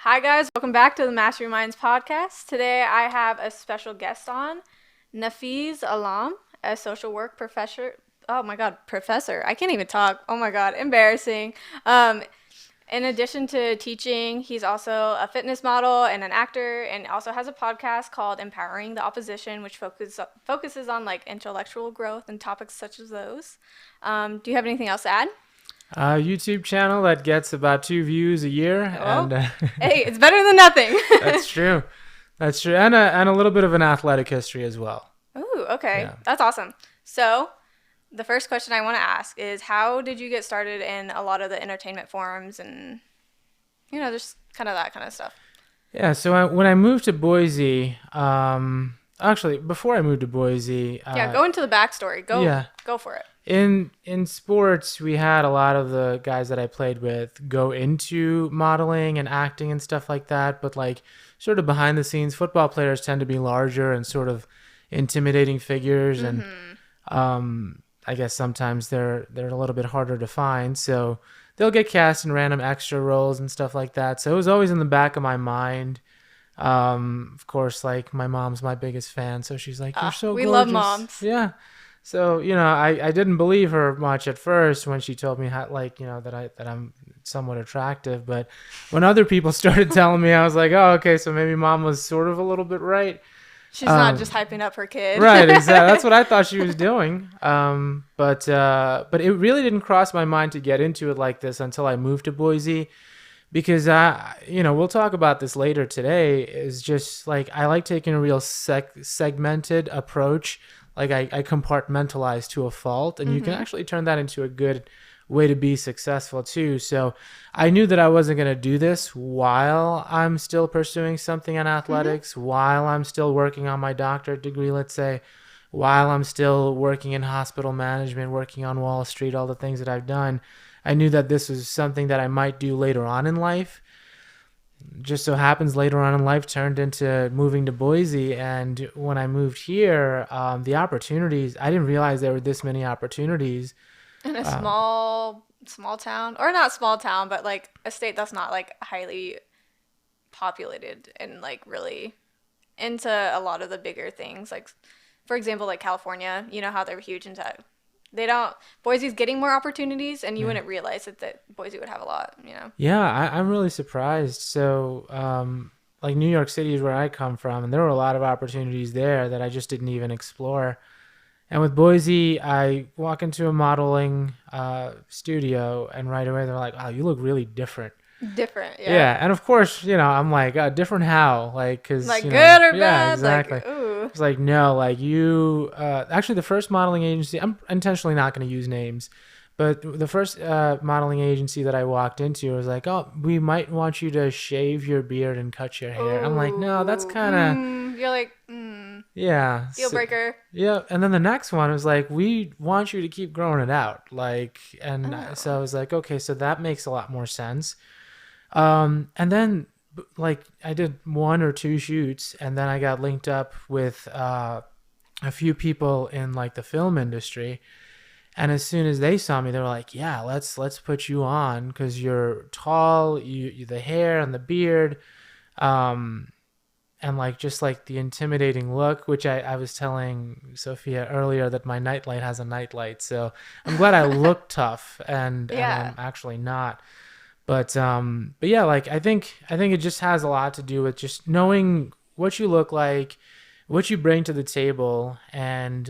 Hi, guys. Welcome back to the Mastery Minds podcast. Today, I have a special guest on, Nafees Alam, a social work professor. Oh my God, professor. I can't even talk. Oh my God, embarrassing. In addition to teaching, he's also a fitness model and an actor, and also has a podcast called Empowering the Opposition, which focuses on like intellectual growth and topics such as those. Do you have anything else to add? YouTube channel that gets about 2 views a year, Oh, and hey, it's better than nothing. that's true. That's true, and a little bit of an athletic history as well. Ooh, okay. Yeah. That's awesome. So, the first question I want to ask is how did you get started in a lot of the entertainment forums and, just kind of that kind of stuff? Yeah. So when I moved to Boise, actually before I moved to Boise, Yeah, go into the backstory. Go for it. in sports, we had a lot of the guys that I played with go into modeling and acting and stuff like that. But like sort of behind the scenes, football players tend to be larger and sort of intimidating figures, and I guess sometimes they're a little bit harder to find. So they'll get cast in random extra roles and stuff like that. So it was always in the back of my mind. Of course, like my mom's my biggest fan, so she's like, "You're so We gorgeous." love moms. Yeah. So, I didn't believe her much at first when she told me how, like, that I'm somewhat attractive. But when other people started telling me, I was like, oh, okay, so maybe mom was sort of a little bit right. She's not just hyping up her kid. Right, exactly. That's what I thought she was doing. But it really didn't cross my mind to get into it like this until I moved to Boise. Because we'll talk about this later today. Is just like I like taking a real segmented approach. Like I compartmentalize to a fault, and you can actually turn that into a good way to be successful too. So I knew that I wasn't going to do this while I'm still pursuing something in athletics, while I'm still working on my doctorate degree, let's say, while I'm still working in hospital management, working on Wall Street, all the things that I've done. I knew that this was something that I might do later on in life. Just so happens later on in life turned into moving to Boise. And when I moved here, the opportunities, I didn't realize there were this many opportunities. In a small town, or not small town, but like a state that's not like highly populated and like really into a lot of the bigger things. Like, for example, like California, you know how they're huge into Boise's getting more opportunities, and you wouldn't realize that Boise would have a lot. Yeah, I'm really surprised. So, like New York City is where I come from, and there were a lot of opportunities there that I just didn't even explore. And with Boise, I walk into a modeling studio, and right away they're like, "Oh, you look really different." Different, yeah. Yeah, and of course, I'm like, different how? Like, cause Like you good know, or yeah, bad? exactly. Like, ooh. It's like no, like you. Actually, the first modeling agency, I'm intentionally not going to use names, but the first modeling agency that I walked into was like, oh, we might want you to shave your beard and cut your hair. I'm like, no, that's kind of. You're like, Yeah. deal breaker. Yeah, and then the next one was like, we want you to keep growing it out, like, and so I was like, okay, so that makes a lot more sense. And then like I did 1 or 2 shoots, and then I got linked up with a few people in like the film industry. And as soon as they saw me, they were like, yeah, let's put you on because you're tall, you the hair and the beard, and like just like the intimidating look, which I was telling Sophia earlier that my nightlight has a nightlight. So I'm glad I look tough, and I'm actually not. But yeah, like I think it just has a lot to do with just knowing what you look like, what you bring to the table, and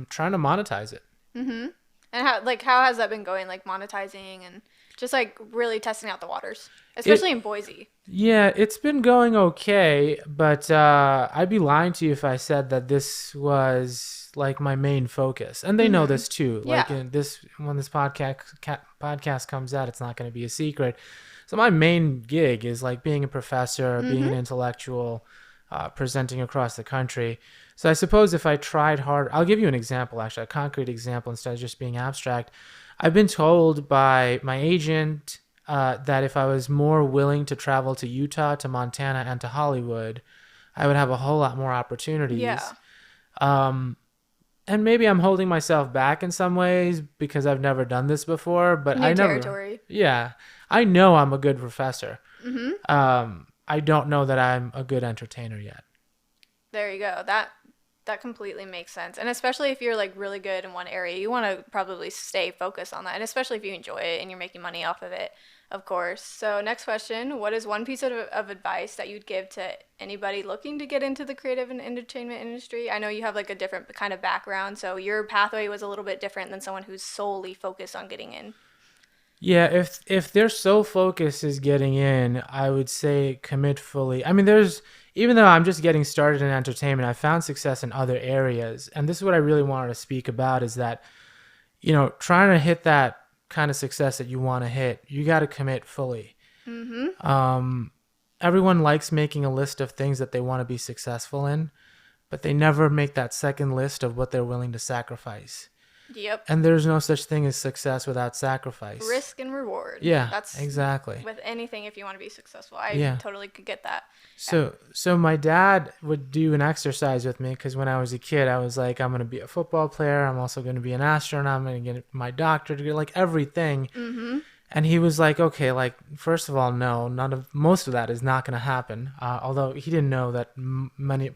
trying to monetize it. And how has that been going? Like monetizing and just like really testing out the waters, especially in Boise. Yeah, it's been going okay, but I'd be lying to you if I said that this was like my main focus. And they know this too. Like when this podcast comes out, it's not going to be a secret. So my main gig is like being a professor, being an intellectual, presenting across the country. So I suppose if I tried hard, I'll give you an example, actually, a concrete example instead of just being abstract. I've been told by my agent that if I was more willing to travel to Utah, to Montana, and to Hollywood, I would have a whole lot more opportunities. Yeah. And maybe I'm holding myself back in some ways because I've never done this before, but New territory. Yeah, I know I'm a good professor. I don't know that I'm a good entertainer yet. There you go. That completely makes sense. And especially if you're like really good in one area, you want to probably stay focused on that. And especially if you enjoy it and you're making money off of it, of course. So, next question, what is one piece of advice that you'd give to anybody looking to get into the creative and entertainment industry? I know you have like a different kind of background, so your pathway was a little bit different than someone who's solely focused on getting in. Yeah, if their sole focus is getting in, I would say commit fully. I mean, there's even though I'm just getting started in entertainment, I found success in other areas. And this is what I really wanted to speak about is that, trying to hit that kind of success that you want to hit, you got to commit fully. Everyone likes making a list of things that they want to be successful in, but they never make that second list of what they're willing to sacrifice. Yep. And there's no such thing as success without sacrifice. Risk and reward. Yeah, That's exactly. with anything if you want to be successful. I totally could get that. So my dad would do an exercise with me because when I was a kid, I was like, I'm going to be a football player. I'm also going to be an astronaut. I'm going to get my doctorate degree, like everything. And he was like, okay, like, first of all, no, most of that is not going to happen. Although he didn't know that many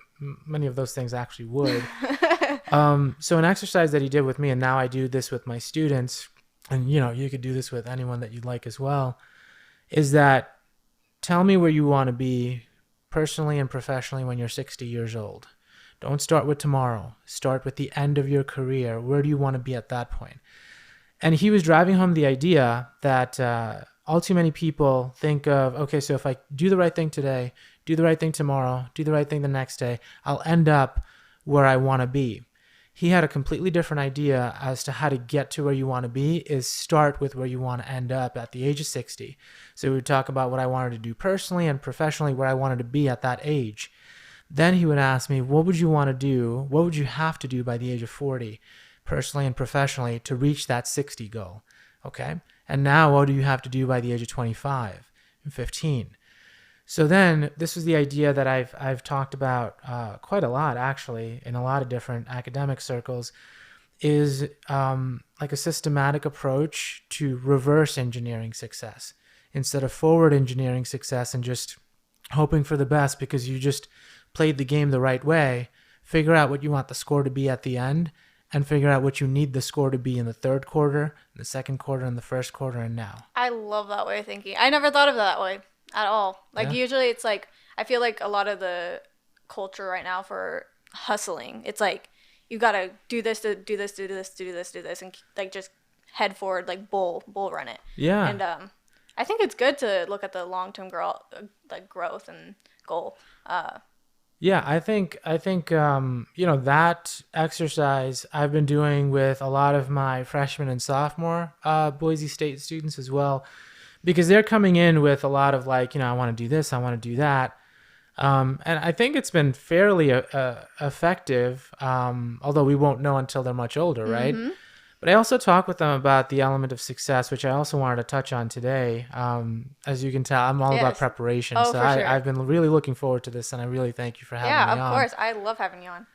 of those things actually would. So an exercise that he did with me, and now I do this with my students, and you could do this with anyone that you'd like as well, is that tell me where you want to be personally and professionally when you're 60 years old. Don't start with tomorrow. Start with the end of your career. Where do you want to be at that point? And he was driving home the idea that all too many people think of, okay, so if I do the right thing today, do the right thing tomorrow, do the right thing the next day, I'll end up where I want to be. He had a completely different idea as to how to get to where you want to be is start with where you want to end up at the age of 60. So we would talk about what I wanted to do personally and professionally, where I wanted to be at that age. Then he would ask me, what would you want to do? What would you have to do by the age of 40, personally and professionally, to reach that 60 goal? Okay. And now what do you have to do by the age of 25 and 15? So then this was the idea that I've talked about quite a lot, actually, in a lot of different academic circles, is like a systematic approach to reverse engineering success instead of forward engineering success and just hoping for the best because you just played the game the right way. Figure out what you want the score to be at the end and figure out what you need the score to be in the third quarter, the second quarter, and the first quarter, and now. I love that way of thinking. I never thought of it that way at all. Like, usually it's like, I feel like a lot of the culture right now for hustling, it's like, you gotta do this, do this, do this, do this, do this, and like just head forward, like bull run it. Yeah. And I think it's good to look at the long-term growth and goal. Yeah, I think that exercise I've been doing with a lot of my freshman and sophomore Boise State students as well, because they're coming in with a lot of like, I want to do this, I want to do that. And I think it's been fairly effective, although we won't know until they're much older, right? Mm-hmm. But I also talk with them about the element of success, which I also wanted to touch on today. As you can tell, I'm all about preparation. Oh, so for sure. I've been really looking forward to this, and I really thank you for having me on. Yeah, of course. I love having you on.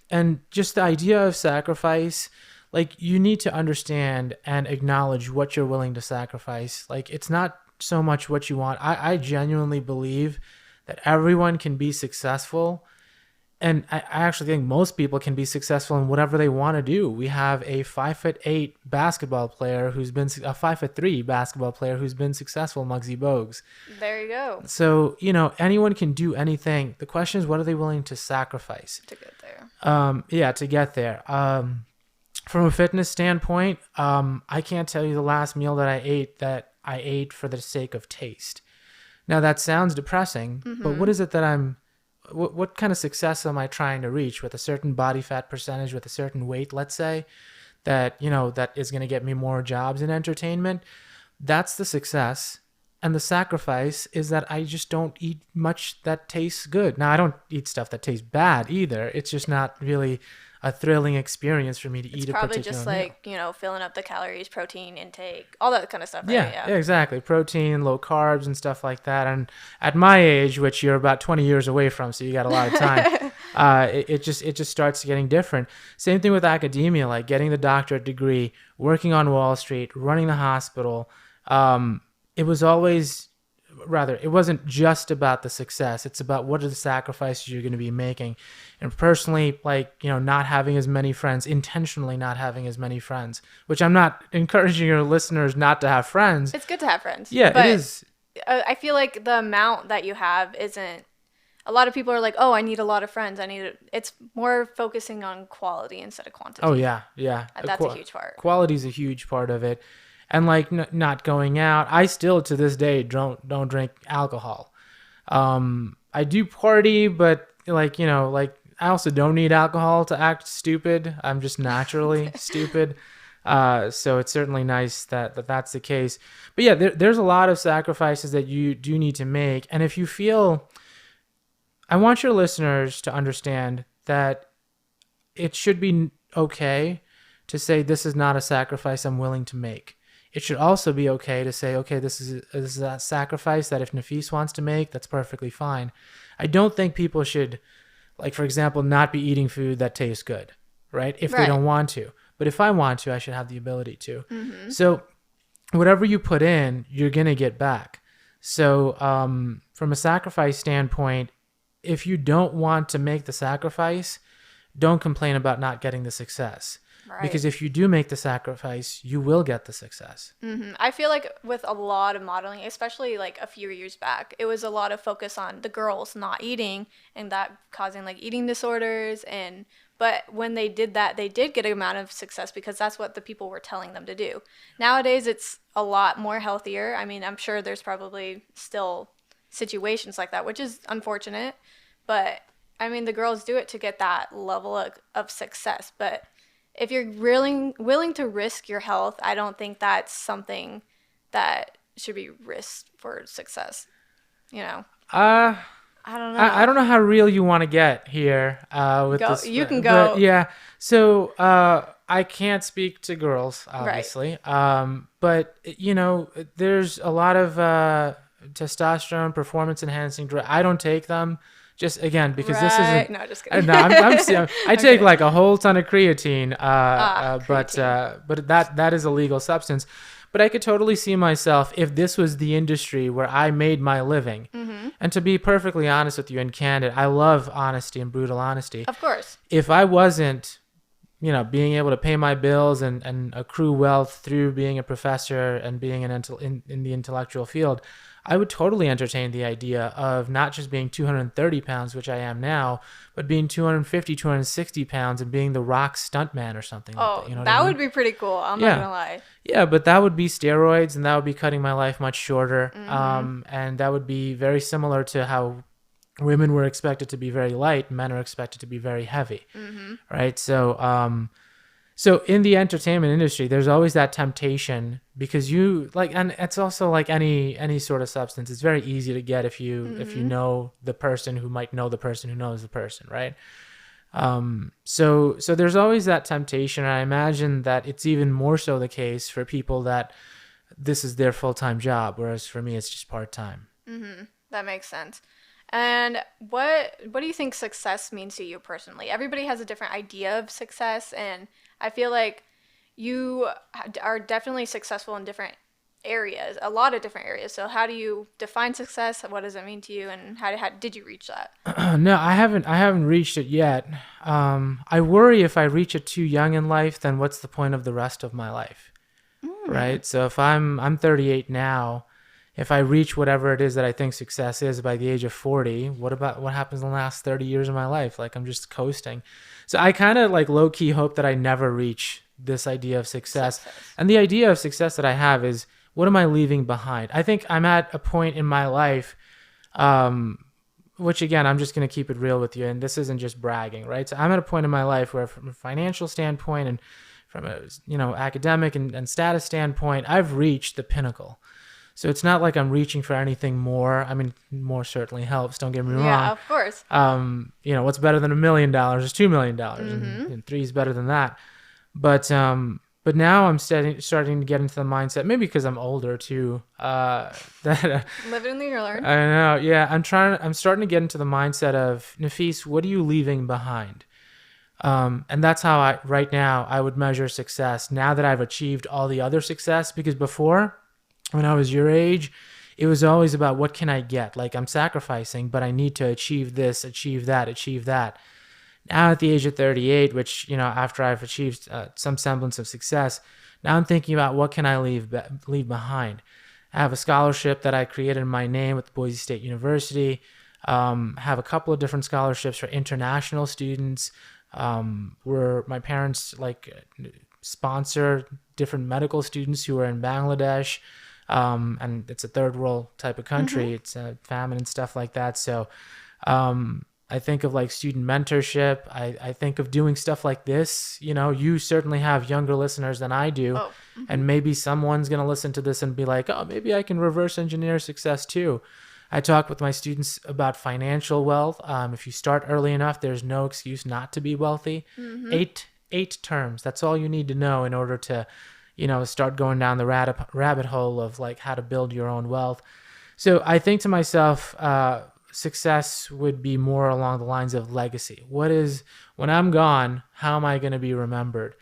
And just the idea of sacrifice, like you need to understand and acknowledge what you're willing to sacrifice. Like it's not so much what you want. I genuinely believe that everyone can be successful. And I actually think most people can be successful in whatever they want to do. We have a 5'8" basketball player who's been a 5'3" basketball player who's been successful, Muggsy Bogues. There you go. So, anyone can do anything. The question is, what are they willing to sacrifice to get there? To get there. From a fitness standpoint, I can't tell you the last meal that I ate for the sake of taste. Now that sounds depressing, but what is it that what kind of success am I trying to reach with a certain body fat percentage, with a certain weight, let's say, that is going to get me more jobs in entertainment? That's the success. And the sacrifice is that I just don't eat much that tastes good. Now, I don't eat stuff that tastes bad either. It's just not really a thrilling experience for me to eat a particular meal. It's probably just like, filling up the calories, protein intake, all that kind of stuff, right? Yeah, exactly. Protein, low carbs and stuff like that. And at my age, which you're about 20 years away from, so you got a lot of time, it just starts getting different. Same thing with academia, like getting the doctorate degree, working on Wall Street, running the hospital. It was always rather, it wasn't just about the success. It's about what are the sacrifices you're going to be making. And personally, like, not having as many friends, intentionally not having as many friends, which I'm not encouraging your listeners not to have friends. It's good to have friends. Yeah, but it is. I feel like the amount that you have isn't. A lot of people are like, oh, I need a lot of friends. It's more focusing on quality instead of quantity. Oh, yeah. Yeah. That's a huge part. Quality is a huge part of it. And like not going out. I still to this day don't drink alcohol. I do party, but like, I also don't need alcohol to act stupid. I'm just naturally stupid. So it's certainly nice that's the case. But yeah, there's a lot of sacrifices that you do need to make. And if you feel, I want your listeners to understand that it should be okay to say, this is not a sacrifice I'm willing to make. It should also be okay to say, okay, this is a sacrifice that if Nafees wants to make, that's perfectly fine. I don't think people should, like, for example, not be eating food that tastes good, right? If they don't want to. But if I want to, I should have the ability to. Mm-hmm. So whatever you put in, you're going to get back. So from a sacrifice standpoint, if you don't want to make the sacrifice, don't complain about not getting the success. Right. Because if you do make the sacrifice, you will get the success. Mm-hmm. I feel like with a lot of modeling, especially like a few years back, it was a lot of focus on the girls not eating and that causing like eating disorders. But when they did that, they did get an amount of success because that's what the people were telling them to do. Nowadays, it's a lot more healthier. I mean, I'm sure there's probably still situations like that, which is unfortunate. But I mean, the girls do it to get that level of success. But if you're really willing to risk your health, I don't think that's something that should be risked for success. I don't know. I don't know how real you want to get here with this. You can go. But yeah. So I can't speak to girls, obviously. Right. But there's a lot of testosterone, performance-enhancing drugs. I don't take them. Just again, because this isn't. No, just kidding. No, I take like a whole ton of creatine, creatine. But that is a legal substance. But I could totally see myself if this was the industry where I made my living. Mm-hmm. And to be perfectly honest with you and candid, I love honesty and brutal honesty. Of course. If I wasn't, being able to pay my bills and accrue wealth through being a professor and being in the intellectual field, I would totally entertain the idea of not just being 230 pounds, which I am now, but being 250, 260 pounds and being the Rock stuntman or something like that. That would be pretty cool. I'm not going to lie. Yeah, but that would be steroids and that would be cutting my life much shorter. Mm-hmm. And that would be very similar to how women were expected to be very light, men are expected to be very heavy, mm-hmm. right? So in the entertainment industry, there's always that temptation because and it's also like any sort of substance. It's very easy to get if you know the person who might know the person who knows the person, right? So there's always that temptation. And I imagine that it's even more so the case for people that this is their full-time job, whereas for me, it's just part-time. Mm-hmm. That makes sense. And what do you think success means to you personally? Everybody has a different idea of success, and I feel like you are definitely successful in different areas, a lot of different areas. So how do you define success? What does it mean to you, and how did you reach that? No, I haven't reached it yet. I worry if I reach it too young in life, then what's the point of the rest of my life, right? So if I'm 38 now. If I reach whatever it is that I think success is by the age of 40, what happens in the last 30 years of my life? Like I'm just coasting. So I kind of like low key hope that I never reach this idea of success. And the idea of success that I have is, what am I leaving behind? I think I'm at a point in my life, which again, I'm just going to keep it real with you. And this isn't just bragging, right? So I'm at a point in my life where from a financial standpoint and from a, academic and status standpoint, I've reached the pinnacle. So it's not like I'm reaching for anything more. I mean, more certainly helps. Don't get me wrong. Yeah, of course. What's better than $1 million is $2 million, and 3 is better than that. But now I'm starting to get into the mindset, maybe because I'm older too. That living the learn. I know. Yeah, I'm starting to get into the mindset of, Nafees, what are you leaving behind? And that's how right now I would measure success. Now that I've achieved all the other success, because before, when I was your age, it was always about what can I get? Like I'm sacrificing, but I need to achieve this, achieve that, achieve that. Now at the age of 38, which, after I've achieved some semblance of success, now I'm thinking about what can I leave behind. I have a scholarship that I created in my name with Boise State University. Have a couple of different scholarships for international students, where my parents sponsor different medical students who are in Bangladesh. And it's a third world type of country. It's a famine and stuff like that. So, I think of like student mentorship. I think of doing stuff like this. You certainly have younger listeners than I do. Oh. And maybe someone's going to listen to this and be like, oh, maybe I can reverse engineer success too. I talk with my students about financial wealth. If you start early enough, there's no excuse not to be wealthy. Eight terms. That's all you need to know in order to, start going down the rabbit hole of like how to build your own wealth. So I think to myself, success would be more along the lines of legacy. When I'm gone, how am I going to be remembered?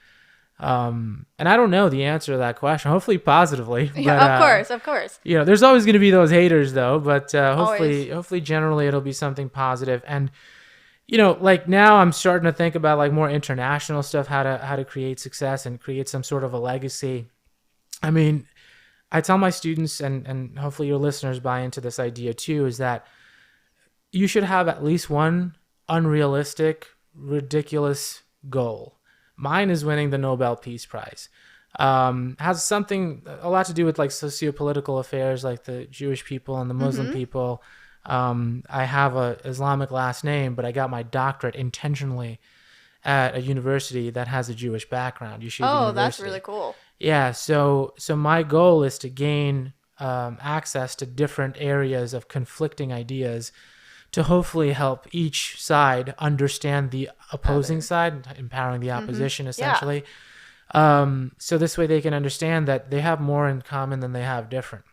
And I don't know the answer to that question, hopefully positively. But, Yeah, of course. There's always going to be those haters though, but Always. hopefully generally it'll be something positive. And, like now I'm starting to think about like more international stuff, how to create success and create some sort of a legacy. I mean, I tell my students, and hopefully your listeners buy into this idea too, is that you should have at least one unrealistic, ridiculous goal. Mine is winning the Nobel Peace Prize. Has a lot to do with like socio-political affairs, like the Jewish people and the Muslim people. I have a Islamic last name, but I got my doctorate intentionally at a university that has a Jewish background. Yeshiva Oh, University. that's really cool. Yeah, so my goal is to gain access to different areas of conflicting ideas to hopefully help each side understand the opposing side, empowering the opposition essentially. So this way they can understand that they have more in common than they have different.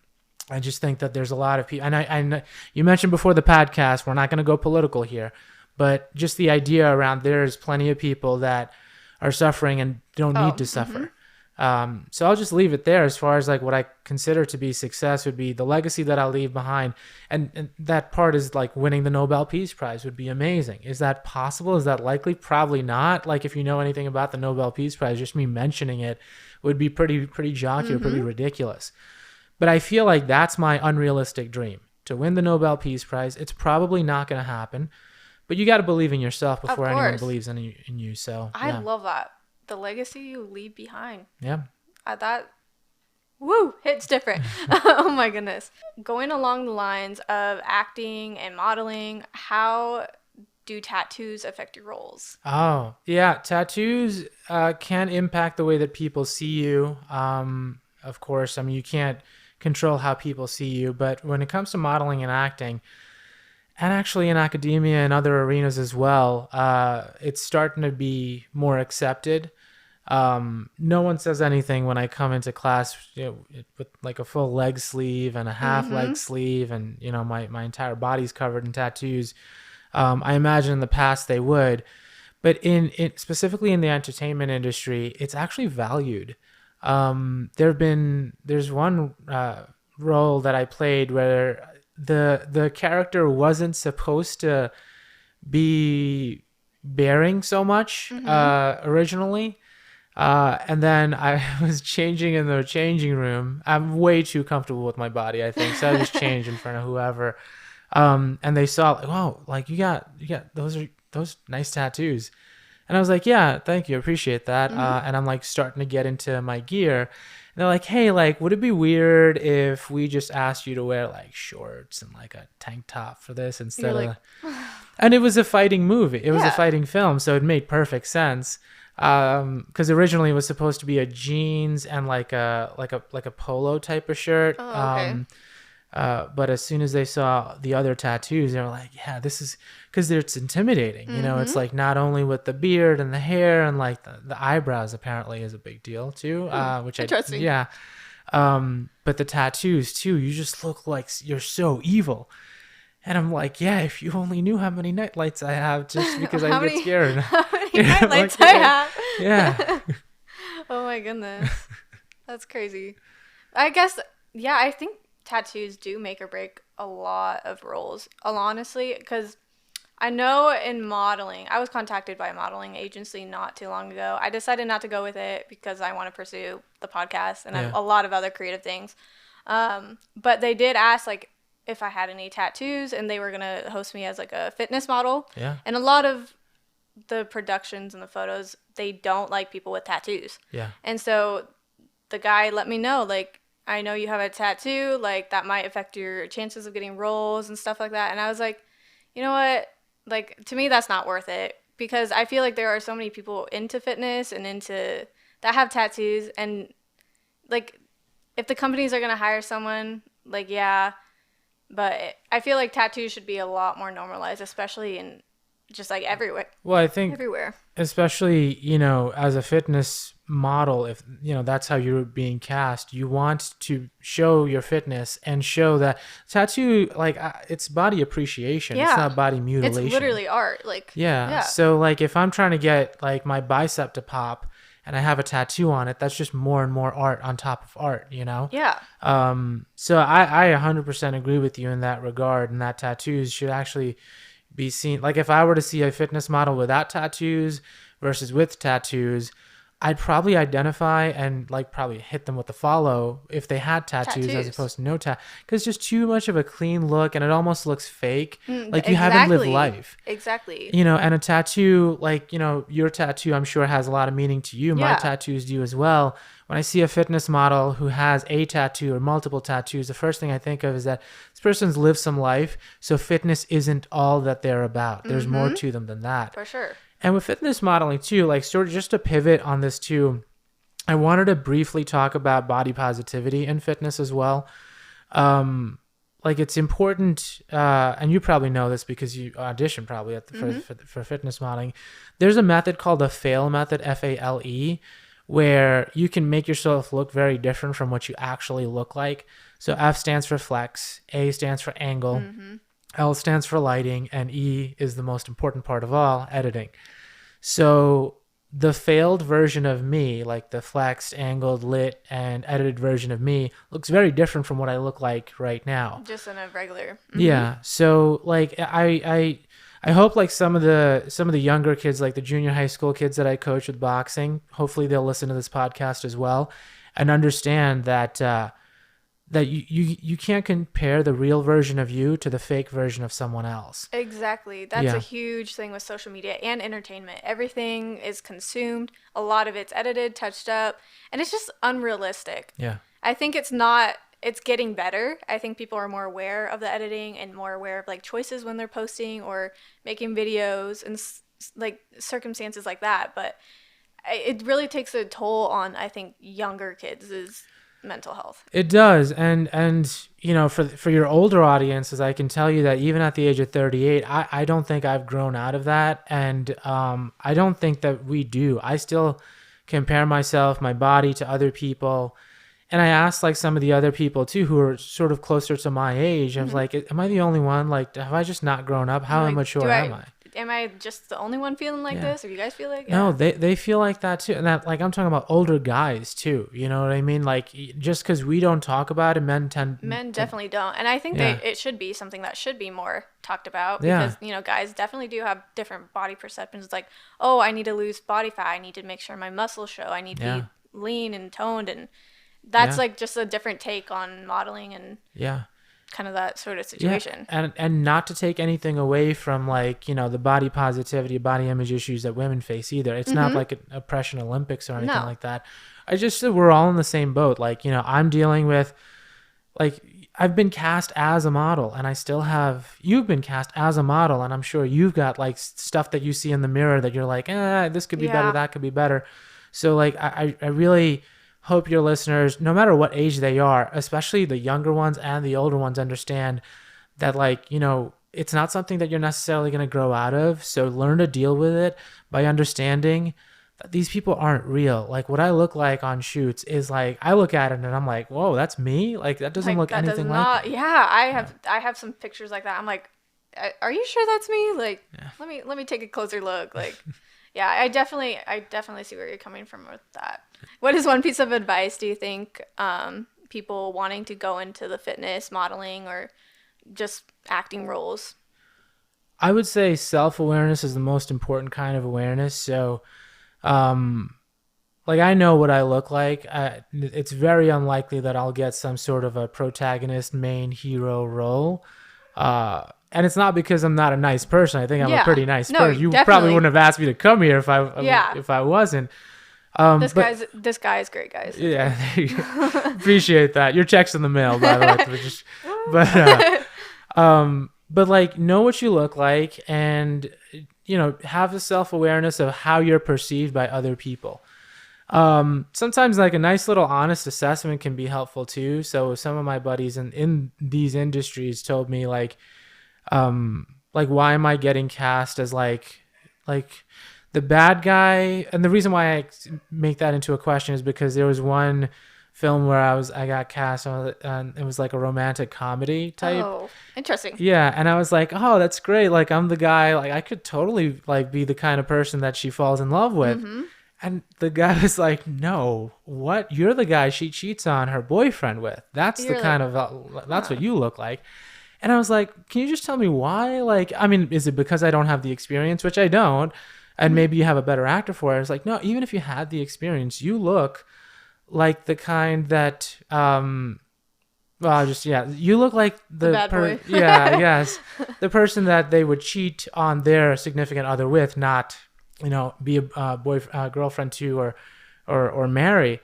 I just think that there's a lot of people, and I you mentioned before the podcast, we're not going to go political here, but just the idea around there's plenty of people that are suffering and don't need to suffer. So I'll just leave it there as far as like what I consider to be success would be the legacy that I'll leave behind. And that part is like winning the Nobel Peace Prize would be amazing. Is that possible? Is that likely? Probably not. Like if you know anything about the Nobel Peace Prize, just me mentioning it would be pretty jocular, pretty ridiculous. But I feel like that's my unrealistic dream, to win the Nobel Peace Prize. It's probably not going to happen, but you got to believe in yourself before anyone believes in you. So I love that. The legacy you leave behind. Yeah. That hits different. Oh my goodness. Going along the lines of acting and modeling, how do tattoos affect your roles? Oh, yeah. Tattoos can impact the way that people see you. Of course, I mean, you can't control how people see you, but when it comes to modeling and acting, and actually in academia and other arenas as well, it's starting to be more accepted. No one says anything when I come into class, with like a full leg sleeve and a half leg sleeve, and my entire body's covered in tattoos. I imagine in the past they would, but specifically in the entertainment industry, it's actually valued. There's one role that I played where the character wasn't supposed to be bearing so much originally. And then I was changing in the changing room. I'm way too comfortable with my body, I think. So I just changed in front of whoever. And they saw like, wow, like you got those nice tattoos. And I was like, yeah, thank you. I appreciate that. And I'm like starting to get into my gear. And they're like, hey, like, would it be weird if we just asked you to wear like shorts and like a tank top for this instead of and it was a fighting movie. It was a fighting film. So it made perfect sense. Because originally it was supposed to be a jeans and like a polo type of shirt. Oh, okay. But as soon as they saw the other tattoos, they were like, yeah, this is because it's intimidating. It's like not only with the beard and the hair and like the eyebrows apparently is a big deal too. Which interesting. But the tattoos too, you just look like you're so evil. And I'm like, yeah, if you only knew how many nightlights I have, just because I get scared. How many nightlights I have? Yeah. Oh my goodness. That's crazy. I guess, yeah, I think tattoos do make or break a lot of roles, honestly, because I know in modeling, I was contacted by a modeling agency not too long ago. I decided not to go with it because I want to pursue the podcast and Yeah. a lot of other creative things. But they did ask like if I had any tattoos, and they were gonna host me as like a fitness model. Yeah. And a lot of the productions and the photos, they don't like people with tattoos. Yeah. And so the guy let me know, like, I know you have a tattoo, like that might affect your chances of getting roles and stuff like that. And I was like, you know what? Like, to me, that's not worth it, because I feel like there are so many people into fitness and into that have tattoos, and like if the companies are going to hire someone, like, yeah, but I feel like tattoos should be a lot more normalized, especially in just like everywhere. Well, I think Everywhere. especially, as a fitness model, if that's how you're being cast, you want to show your fitness and show that tattoo, like, it's body appreciation. It's Yeah. not body mutilation. It's literally art. Like, Yeah. So like if I'm trying to get like my bicep to pop and I have a tattoo on it, that's just more and more art on top of art, Yeah. So I 100% agree with you in that regard, and that tattoos should actually be seen. Like if I were to see a fitness model without tattoos versus with tattoos, I'd probably identify and like probably hit them with a follow if they had tattoos as opposed to no because just too much of a clean look, and it almost looks fake. Like you haven't lived life. Exactly. And a tattoo, like, your tattoo, I'm sure has a lot of meaning to you. My tattoos do as well. When I see a fitness model who has a tattoo or multiple tattoos, the first thing I think of is that this person's lived some life. So fitness isn't all that they're about. There's more to them than that. For sure. And with fitness modeling too, like sort of just to pivot on this too, I wanted to briefly talk about body positivity in fitness as well. Like it's important, and you probably know this because you audition probably for fitness modeling. There's a method called the FALE method, FALE, where you can make yourself look very different from what you actually look like. So F stands for flex, A stands for angle, L stands for lighting, and E is the most important part of all, editing. So the failed version of me, like the flexed, angled, lit, and edited version of me, looks very different from what I look like right now. Just in a regular. Yeah. So like I hope like some of the younger kids, like the junior high school kids that I coach with boxing, hopefully they'll listen to this podcast as well and understand that that you can't compare the real version of you to the fake version of someone else. Exactly. That's a huge thing with social media and entertainment. Everything is consumed. A lot of it's edited, touched up, and it's just unrealistic. Yeah. I think it's getting better. I think people are more aware of the editing and more aware of like choices when they're posting or making videos and like circumstances like that. But it really takes a toll on, I think, younger kids' mental health. It does. And for your older audiences, I can tell you that even at the age of 38, I don't think I've grown out of that. And I don't think that we do. I still compare my body to other people. And I asked like some of the other people too, who are sort of closer to my age. I was like, am I the only one? Like, have I just not grown up? How immature am I? Am I just the only one feeling like this? Or you guys feel like No, they feel like that too. And that, like, I'm talking about older guys too. You know what I mean? Like, just because we don't talk about it, men definitely don't. And I think it should be something that should be more talked about, because guys definitely do have different body perceptions. It's like, oh, I need to lose body fat. I need to make sure my muscles show. I need to be lean and toned, and that's like just a different take on modeling and kind of that sort of situation. And not to take anything away from like, the body positivity, body image issues that women face either. It's not like an oppression Olympics or anything like that. I just said we're all in the same boat. Like, I'm dealing with, like, I've been cast as a model, and I still have, you've been cast as a model, and I'm sure you've got like stuff that you see in the mirror that you're like, this could be better, that could be better. So like, I really hope your listeners, no matter what age they are, especially the younger ones and the older ones, understand that, like, it's not something that you're necessarily going to grow out of. So learn to deal with it by understanding that these people aren't real. Like, what I look like on shoots is like, I look at it and I'm like, whoa, that's me. Like, that doesn't look anything like me. Yeah, I have some pictures like that. I'm like, are you sure that's me? Like, let me take a closer look. Like, yeah, I definitely see where you're coming from with that. What is one piece of advice do you think people wanting to go into the fitness, modeling, or just acting roles? I would say self-awareness is the most important kind of awareness. So, like I know what I look like. It's very unlikely that I'll get some sort of a protagonist main hero role. And it's not because I'm not a nice person. I think I'm a pretty nice person. You definitely. probably wouldn't have asked me to come here if I wasn't. This guy is great, guys. Yeah, there you go. Appreciate that. Your check's in the mail, by the way. But like, know what you look like, and have the self-awareness of how you're perceived by other people. Sometimes like a nice little honest assessment can be helpful too. So some of my buddies in these industries told me like why am I getting cast as like the bad guy? And the reason why I make that into a question is because there was one film where I got cast on, and it was like a romantic comedy type. Oh, interesting. Yeah, and I was like, oh, that's great. Like I'm the guy. Like I could totally like be the kind of person that she falls in love with. Mm-hmm. And the guy was like, no, what? You're the guy she cheats on her boyfriend with. That's that's what you look like. And I was like, can you just tell me why? Like, I mean, is it because I don't have the experience, which I don't, and maybe you have a better actor for it? I was like, no, even if you had the experience, you look like the kind that, you look like the bad boy. Yeah, I guess. The person that they would cheat on their significant other with, not, be a girlfriend to or marry.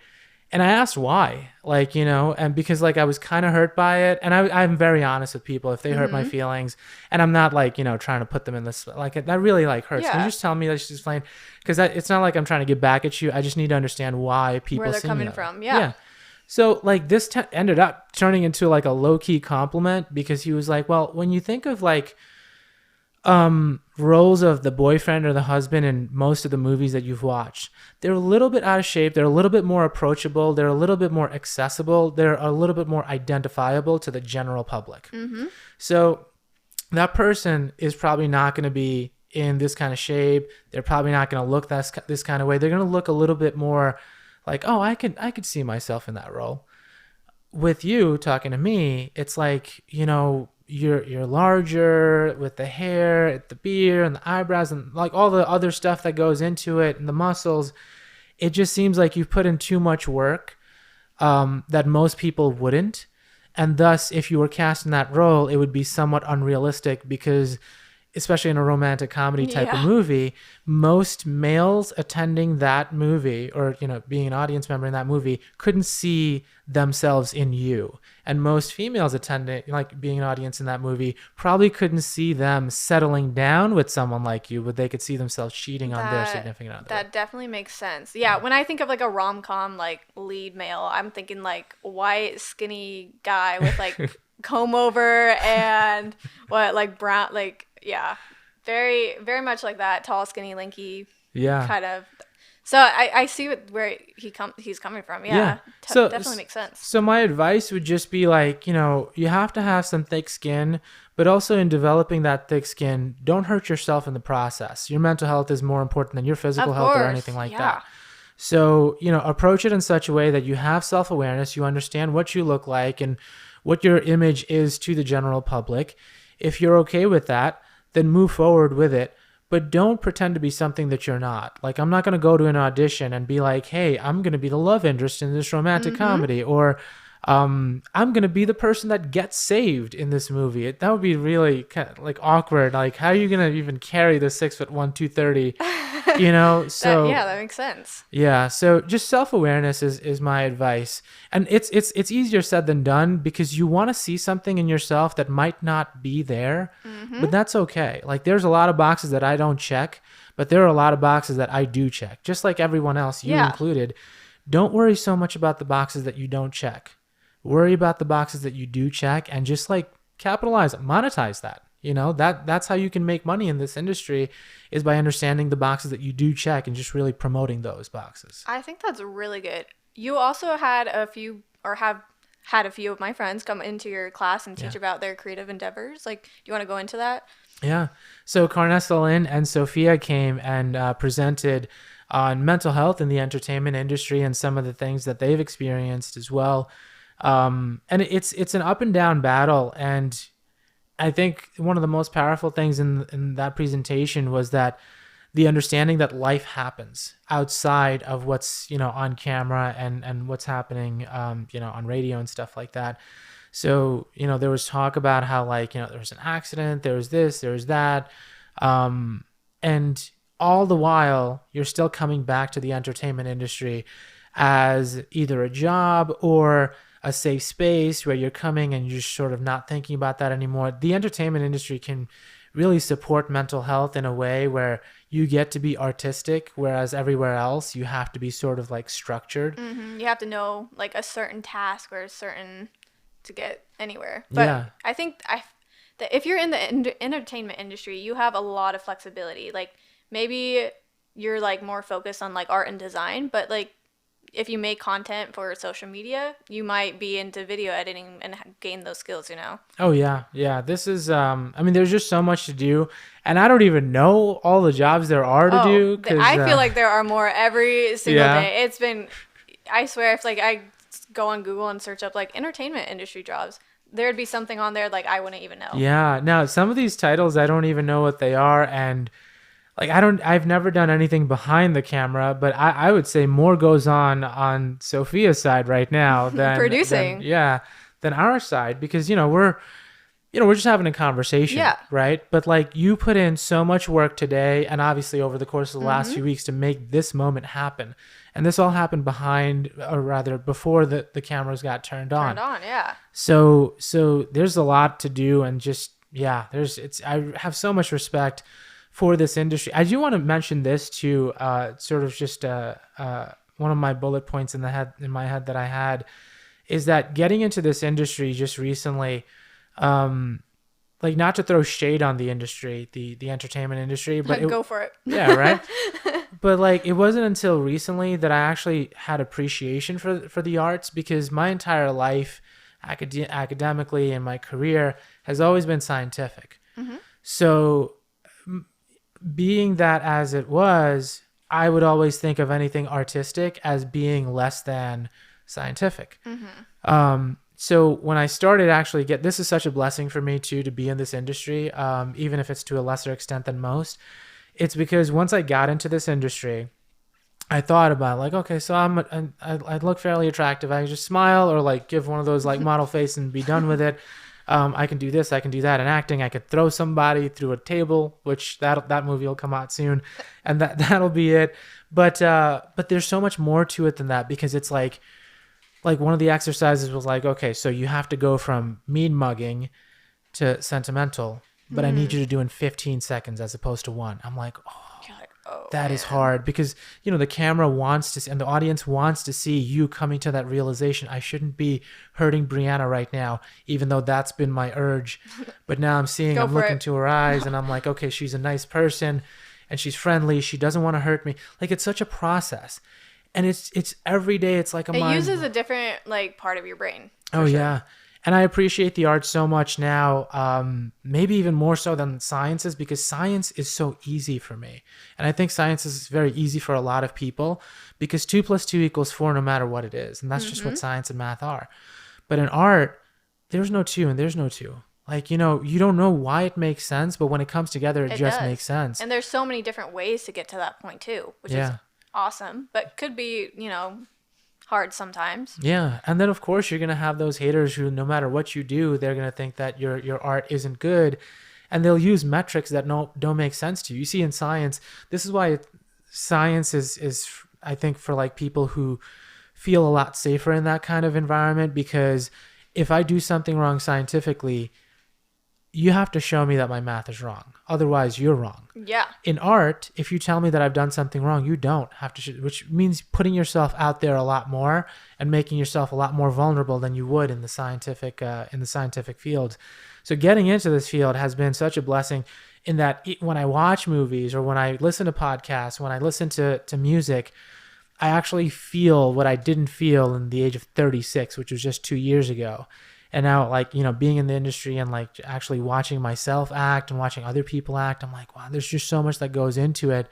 And I asked why, and because like I was kind of hurt by it, and I'm very honest with people if they hurt my feelings, and I'm not like trying to put them in this like that really like hurts. Yeah. Can you just tell me, just explain, because it's not like I'm trying to get back at you. I just need to understand why people where they're see coming me from. Yeah. So like this ended up turning into like a low key compliment, because he was like, well, when you think of like roles of the boyfriend or the husband in most of the movies that you've watched, they're a little bit out of shape, they're a little bit more approachable, they're a little bit more accessible, they're a little bit more identifiable to the general public. Mm-hmm. So that person is probably not going to be in this kind of shape, they're probably not going to look this kind of way, they're going to look a little bit more like, oh, I could see myself in that role. With you talking to me, it's like, you're larger with the hair, the beard, and the eyebrows, and like all the other stuff that goes into it, and the muscles. It just seems like you've put in too much work that most people wouldn't. And thus, if you were cast in that role, it would be somewhat unrealistic, because especially in a romantic comedy type of movie, most males attending that movie or, being an audience member in that movie couldn't see themselves in you. And most females attending, like being an audience in that movie, probably couldn't see them settling down with someone like you, but they could see themselves cheating on their significant other. That definitely makes sense. Yeah, when I think of like a rom-com like lead male, I'm thinking like white skinny guy with like comb over and brown, like, yeah, very, very much like that, tall, skinny, lanky, kind of. So I see where he's coming from. Yeah. So definitely makes sense. So my advice would just be like, you have to have some thick skin, but also in developing that thick skin, don't hurt yourself in the process. Your mental health is more important than your physical health or anything like that. So, approach it in such a way that you have self-awareness, you understand what you look like and what your image is to the general public. If you're okay with that, then move forward with it. But don't pretend to be something that you're not. Like, I'm not going to go to an audition and be like, hey, I'm going to be the love interest in this romantic comedy. Or I'm going to be the person that gets saved in this movie. That would be really kind of like awkward. Like, how are you going to even carry the 6'1", 230? So that makes sense. Yeah. So just self-awareness is my advice. And it's easier said than done, because you want to see something in yourself that might not be there, but that's okay. Like, there's a lot of boxes that I don't check, but there are a lot of boxes that I do check, just like everyone else, you included. Don't worry so much about the boxes that you don't check. Worry about the boxes that you do check, and just like capitalize, monetize that. That's how you can make money in this industry, is by understanding the boxes that you do check and just really promoting those boxes. I think that's really good. You also had have had a few of my friends come into your class and teach about their creative endeavors. Like, do you want to go into that? Yeah. So Carnessalin and Sophia came and presented on mental health in the entertainment industry and some of the things that they've experienced as well. And it's an up and down battle. And I think one of the most powerful things in that presentation was that the understanding that life happens outside of what's, on camera and what's happening, on radio and stuff like that. So, there was talk about how, like, there was an accident, there was this, there was that. And all the while, you're still coming back to the entertainment industry as either a job or a safe space where you're coming and you're sort of not thinking about that anymore. The entertainment industry can really support mental health in a way where you get to be artistic, whereas everywhere else you have to be sort of like structured. You have to know like a certain task or a certain to get anywhere. But I think that if you're in the entertainment industry, you have a lot of flexibility. Like maybe you're like more focused on like art and design, but like if you make content for social media, you might be into video editing and gain those skills, Oh yeah. This is there's just so much to do, and I don't even know all the jobs there are to do. 'Cause, I feel like there are more every single day. It's been, I swear, if like I go on Google and search up like entertainment industry jobs, there'd be something on there like I wouldn't even know. Yeah. Now some of these titles I don't even know what they are, and like I've never done anything behind the camera, but I would say more goes on Sophia's side right now than producing. Than our side, because we're just having a conversation, right? But like you put in so much work today and obviously over the course of the last few weeks to make this moment happen. And this all happened behind, or rather before the cameras got turned on. So there's a lot to do, and just I have so much respect for this industry. I do want to mention this too, sort of just one of my bullet points in my head that I had is that getting into this industry just recently, like not to throw shade on the industry, the entertainment industry, but go for it. Yeah, right. But like it wasn't until recently that I actually had appreciation for the arts, because my entire life, academically and my career, has always been scientific. So being that as it was, I would always think of anything artistic as being less than scientific. So when I started actually this is such a blessing for me too, to be in this industry, even if it's to a lesser extent than most. It's because once I got into this industry, I thought about like, okay, so I look fairly attractive. I just smile or like give one of those like model face and be done with it. I can do this, I can do that. In acting, I could throw somebody through a table, which that movie will come out soon, and that'll be it. But there's so much more to it than that, because it's like one of the exercises was like, okay, so you have to go from mean mugging to sentimental, but I need you to do in 15 seconds as opposed to 1. I'm like, that is hard, because the camera wants to see, and the audience wants to see you coming to that realization. I shouldn't be hurting Brianna right now, even though that's been my urge. But now I'm looking into her eyes and I'm like, okay, she's a nice person and she's friendly. She doesn't want to hurt me. Like, it's such a process, and it's every day. It's like it uses a different like part of your brain. Oh sure. Yeah. And I appreciate the art so much now, maybe even more so than sciences, because science is so easy for me. And I think science is very easy for a lot of people, because 2 + 2 = 4 no matter what it is. And that's just what science and math are. But in art, there's no 2 and there's no 2. Like, you don't know why it makes sense, but when it comes together, it just makes sense. And there's so many different ways to get to that point too, which is awesome, but could be, hard sometimes. Yeah. And then of course you're going to have those haters who, no matter what you do, they're going to think that your art isn't good, and they'll use metrics that don't make sense to you. You see, in science, this is why science is I think for like people who feel a lot safer in that kind of environment, because if I do something wrong scientifically, you have to show me that my math is wrong. Otherwise, you're wrong. Yeah. In art, if you tell me that I've done something wrong, you don't have to, which means putting yourself out there a lot more and making yourself a lot more vulnerable than you would in the scientific field. So getting into this field has been such a blessing, in that when I watch movies or when I listen to podcasts, when I listen to music, I actually feel what I didn't feel in the age of 36, which was just 2 years ago. And now, like, being in the industry and like actually watching myself act and watching other people act, I'm like, wow, there's just so much that goes into it.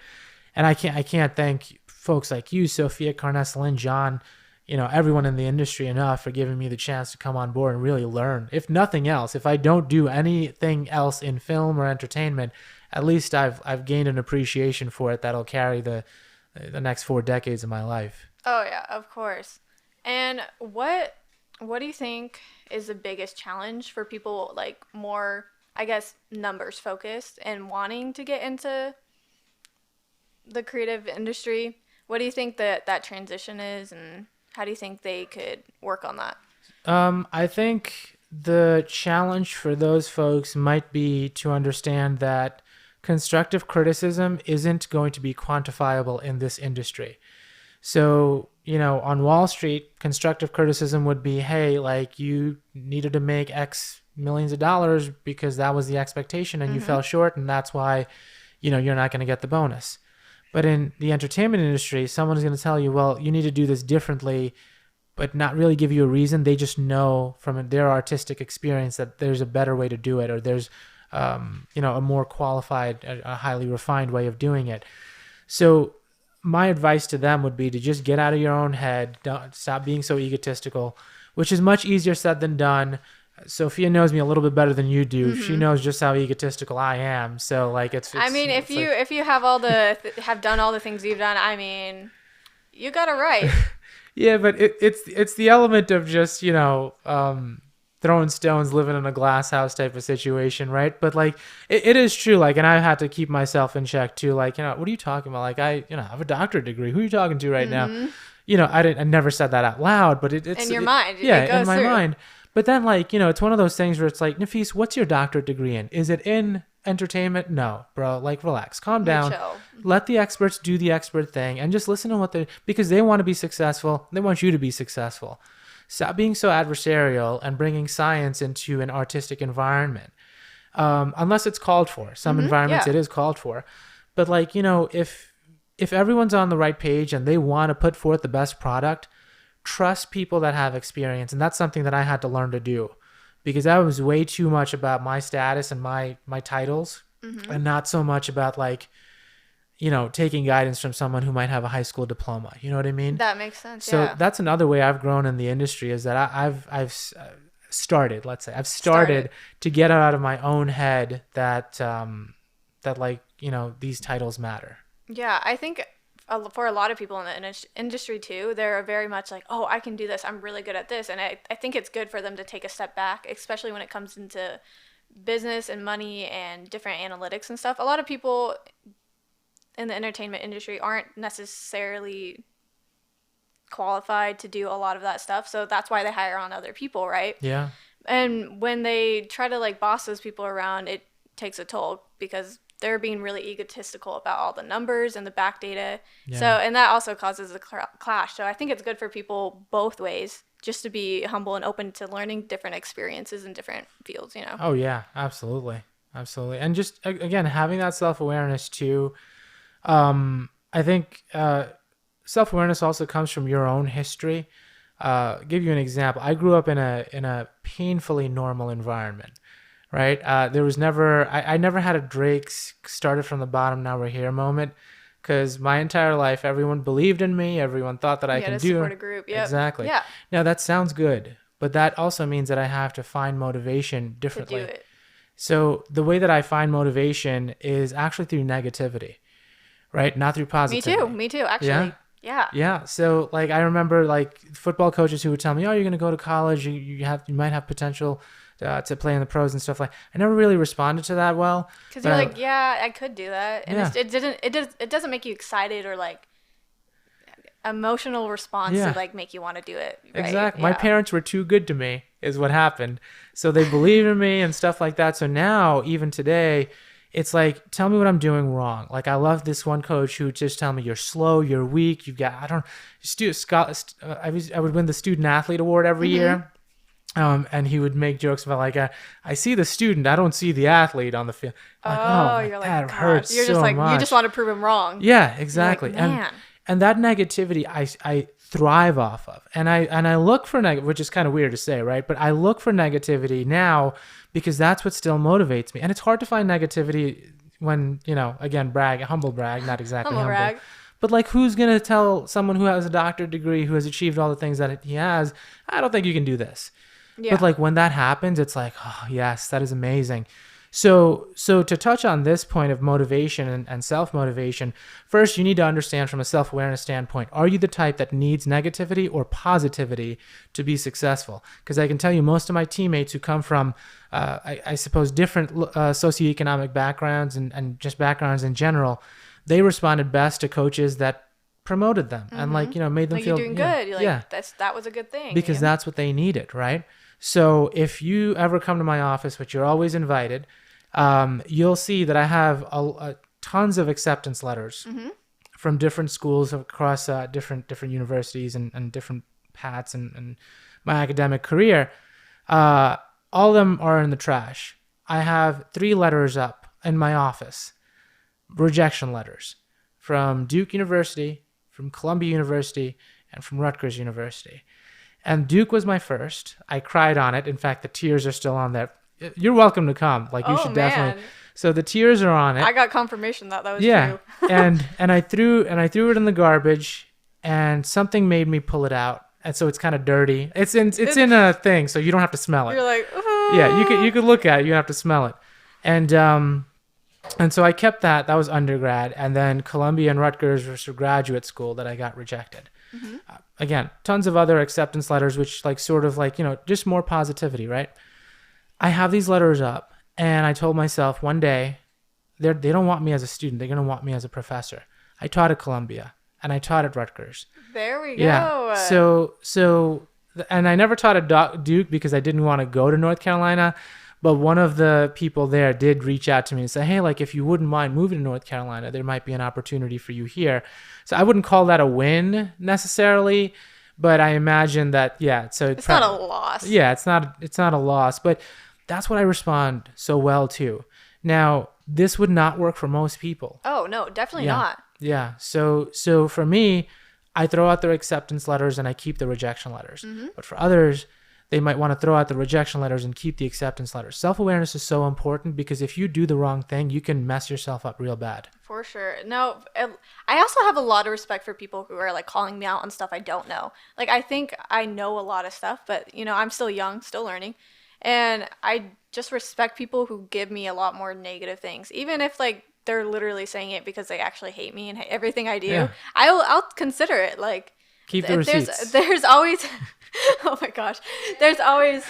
And I can't thank folks like you, Sophia, Carnessa, Lynn, John, everyone in the industry enough for giving me the chance to come on board and really learn. If nothing else, if I don't do anything else in film or entertainment, at least I've gained an appreciation for it that'll carry the next 4 decades of my life. Oh yeah, of course. And what do you think is the biggest challenge for people like more, I guess, numbers focused and wanting to get into the creative industry? What do you think that transition is, and how do you think they could work on that? I think the challenge for those folks might be to understand that constructive criticism isn't going to be quantifiable in this industry. So, on Wall Street, constructive criticism would be, hey, like you needed to make X millions of dollars because that was the expectation and you fell short, and that's why, you're not going to get the bonus. But in the entertainment industry, someone is going to tell you, well, you need to do this differently, but not really give you a reason. They just know from their artistic experience that there's a better way to do it, or there's, a more qualified, a highly refined way of doing it. So my advice to them would be to just get out of your own head. Don't stop being so egotistical, which is much easier said than done. Sophia knows me a little bit better than you do. She knows just how egotistical I am. So like it's I mean, if you have have done all the things you've done, I mean, you got it right. Yeah, but it's the element of just, throwing stones, living in a glass house type of situation, right? But like it is true, like, and I had to keep myself in check too. Like, what are you talking about? Like, I have a doctorate degree. Who are you talking to right now? I never said that out loud, but it's in your mind. Yeah, it goes in my through. mind. But then, like, it's one of those things where it's like, Nafees, what's your doctorate degree in? Is it in entertainment? No, bro. Like, relax, calm down. Chill. Let the experts do the expert thing, and just listen to what because they want to be successful. They want you to be successful. Stop being so adversarial and bringing science into an artistic environment, unless it's called for. Some environments it is called for, but like, if everyone's on the right page and they want to put forth the best product, trust people that have experience. And that's something that I had to learn to do, because I was way too much about my status and my titles, and not so much about like, taking guidance from someone who might have a high school diploma. You know what I mean? That makes sense. So that's another way I've grown in the industry, is that I've started to get out of my own head that like, these titles matter. Yeah, I think for a lot of people in the industry too, they're very much like, oh, I can do this. I'm really good at this. And I think it's good for them to take a step back, especially when it comes into business and money and different analytics and stuff. A lot of people in the entertainment industry aren't necessarily qualified to do a lot of that stuff. So that's why they hire on other people, right? Yeah. And when they try to like boss those people around, it takes a toll because they're being really egotistical about all the numbers and the back data. Yeah. So, and that also causes a clash. So I think it's good for people both ways, just to be humble and open to learning different experiences in different fields, Oh yeah, absolutely. Absolutely. And just, again, having that self-awareness too. I think self-awareness also comes from your own history. Give you an example. I grew up in a painfully normal environment, right? There was never, I never had a Drake's started from the bottom, now we're here moment, because my entire life, everyone believed in me. Everyone thought that I can do. Support a group. Yep. Exactly. Yeah. Now that sounds good, but that also means that I have to find motivation differently. To do it. So the way that I find motivation is actually through negativity. Right? Not through positivity. Me too, actually. Yeah. So like, I remember like football coaches who would tell me, oh, you're going to go to college. You might have potential to play in the pros and stuff like. I never really responded to that well. Because you're like, yeah, I could do that. And Yeah. it doesn't make you excited or like emotional response Yeah. to like make you want to do it. Right? Exactly. Yeah. My parents were too good to me is what happened. So they believed in me and stuff like that. So now, even today, it's like, tell me what I'm doing wrong. Like, I love this one coach who just tell me you're slow, you're weak, you've got, I would win the student athlete award every year. And he would make jokes about like, I see the student, I don't see the athlete on the field. Like, you're like, that God. hurts You're just so like, much. you just want to prove him wrong. Yeah, exactly. You're like, man. And that negativity I thrive off of. And I look for which is kind of weird to say, right? But I look for negativity now because that's what still motivates me. And it's hard to find negativity when, again, humble brag, not exactly humble. But like, who's going to tell someone who has a doctorate degree, who has achieved all the things that he has, I don't think you can do this. Yeah. But like when that happens, it's like, oh yes, that is amazing. So to touch on this point of motivation and self-motivation, first you need to understand from a self-awareness standpoint, are you the type that needs negativity or positivity to be successful? Because I can tell you most of my teammates who come from, I suppose, different socioeconomic backgrounds and just backgrounds in general, they responded best to coaches that promoted them and like, made them like feel you're doing good. You're like, yeah, that was a good thing. because that's what they needed, right? So if you ever come to my office, which you're always invited, you'll see that I have tons of acceptance letters from different schools across different universities and different paths and my academic career. All of them are in the trash. I have 3 letters up in my office, rejection letters from Duke University, from Columbia University, and from Rutgers University. And Duke was my first. I cried on it. In fact, the tears are still on there. You're welcome to come. Like, you should definitely. So the tears are on it. I got confirmation that was true. and I threw it in the garbage, and something made me pull it out, and so it's kind of dirty. It's in a thing, so you don't have to smell it. You're like, yeah, you could look at it. You don't have to smell it, and so I kept that. That was undergrad, and then Columbia and Rutgers was graduate school that I got rejected. Again, tons of other acceptance letters, which like sort of like, just more positivity, right? I have these letters up, and I told myself one day, they don't want me as a student. They're going to want me as a professor. I taught at Columbia, and I taught at Rutgers. There we go. Yeah. And I never taught at Duke because I didn't want to go to North Carolina. But one of the people there did reach out to me and say, hey, like, if you wouldn't mind moving to North Carolina, there might be an opportunity for you here. So I wouldn't call that a win necessarily, but I imagine that, yeah. So it's not a loss. Yeah, it's not a loss, but that's what I respond so well to. Now, this would not work for most people. Oh, no, definitely not. Yeah. So for me, I throw out their acceptance letters and I keep the rejection letters. But for others, they might want to throw out the rejection letters and keep the acceptance letters. Self-awareness is so important because if you do the wrong thing, you can mess yourself up real bad. For sure. No, I also have a lot of respect for people who are like calling me out on stuff I don't know. Like, I think I know a lot of stuff, but I'm still young, still learning. And I just respect people who give me a lot more negative things, even if like they're literally saying it because they actually hate me and hate everything I do. Yeah. I'll consider it. Like, keep the receipts. There's always oh my gosh, there's always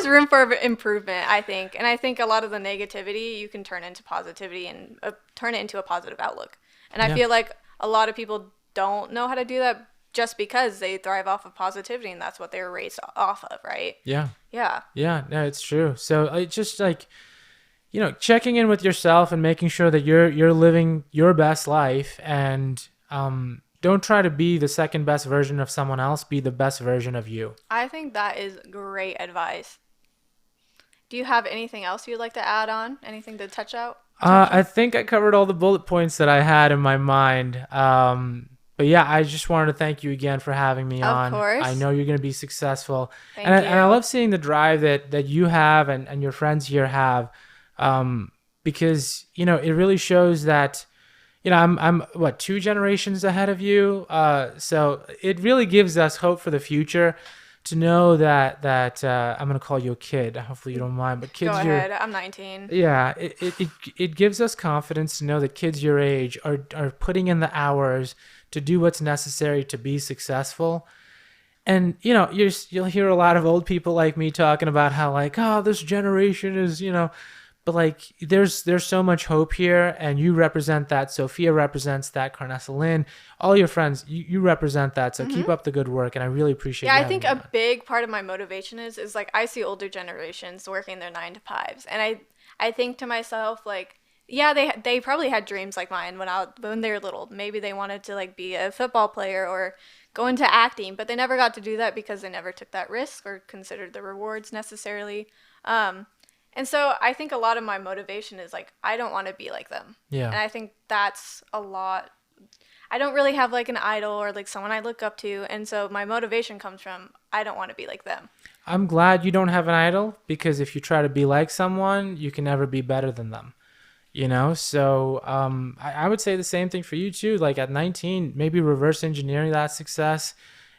room for improvement, I think. And I think a lot of the negativity you can turn into positivity and turn it into a positive outlook. And I feel like a lot of people don't know how to do that just because they thrive off of positivity and that's what they were raised off of, right? Yeah. No, it's true. So it's just like, checking in with yourself and making sure that you're living your best life, and don't try to be the second best version of someone else. Be the best version of you. I think that is great advice. Do you have anything else you'd like to add on? Anything to touch out? I think I covered all the bullet points that I had in my mind. But yeah, I just wanted to thank you again for having me on. Of course. I know you're going to be successful. Thank you. And I love seeing the drive that you have and your friends here have, because, it really shows that, I'm what, 2 generations ahead of you. So it really gives us hope for the future to know that I'm going to call you a kid. Hopefully you don't mind, but kids. Go ahead. I'm 19. Yeah. It gives us confidence to know that kids your age are putting in the hours to do what's necessary to be successful. And, you'll hear a lot of old people like me talking about how like, oh, this generation is, but like there's so much hope here, and you represent that. Sophia represents that. Carnessa Lynn, all your friends, you represent that. So keep up the good work, and I really appreciate it. Yeah, I think a big part of my motivation is like I see older generations working their 9 to 5s, and I think to myself like, yeah, they probably had dreams like mine when they were little. Maybe they wanted to like be a football player or go into acting, but they never got to do that because they never took that risk or considered the rewards necessarily. And so I think a lot of my motivation is like, I don't want to be like them. Yeah. And I think that's a lot. I don't really have like an idol or like someone I look up to. And so my motivation comes from, I don't want to be like them. I'm glad you don't have an idol, because if you try to be like someone, you can never be better than them. you know. So I would say the same thing for you too. Like at 19, maybe reverse engineering that success,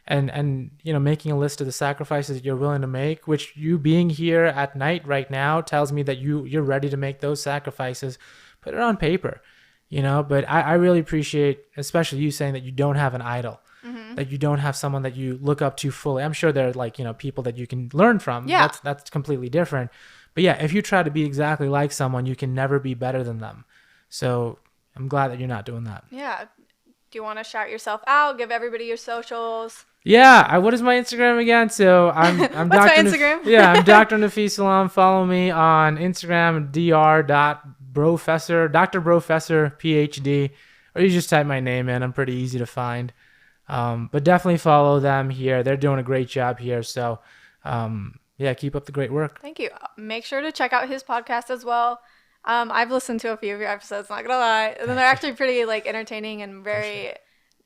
and you know, making a list of the sacrifices you're willing to make, which you being here at night right now tells me that you're ready to make those sacrifices. Put it on paper, you know. But I really appreciate, especially you saying that you don't have an idol, that you don't have someone that you look up to fully. I'm sure there are, like, you know, people that you can learn from. Yeah. That's completely different. But yeah, if you try to be exactly like someone, you can never be better than them. So I'm glad that you're not doing that. Yeah. Do you want to shout yourself out? Give everybody your socials. Yeah, what is my Instagram again? So I'm What's my Dr. Instagram? Yeah, I'm Dr. Nafees Alam. Follow me on Instagram, dr.brofessor, Dr. Brofessor, PhD, or you just type my name in. I'm pretty easy to find. But definitely follow them here. They're doing a great job here. So, yeah, keep up the great work. Thank you. Make sure to check out his podcast as well. I've listened to a few of your episodes, not gonna lie. And they're actually pretty like entertaining and very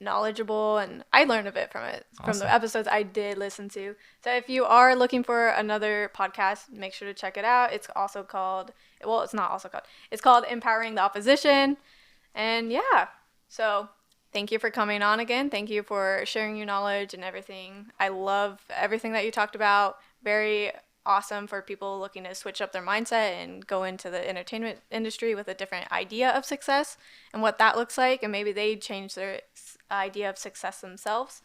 knowledgeable, and I learned a bit from it, from Awesome. the episodes I did listen to. So if you are looking for another podcast, make sure to check it out. It's also called, well, it's not also called, it's called Empowering the Opposition. And yeah, so thank you for coming on again. Thank you for sharing your knowledge and everything. I love everything that you talked about. Very awesome for people looking to switch up their mindset and go into the entertainment industry with a different idea of success and what that looks like, and maybe they change their idea of success themselves.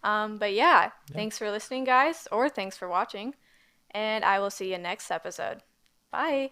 But yeah, thanks for listening, guys, or thanks for watching, and I will see you next episode. Bye.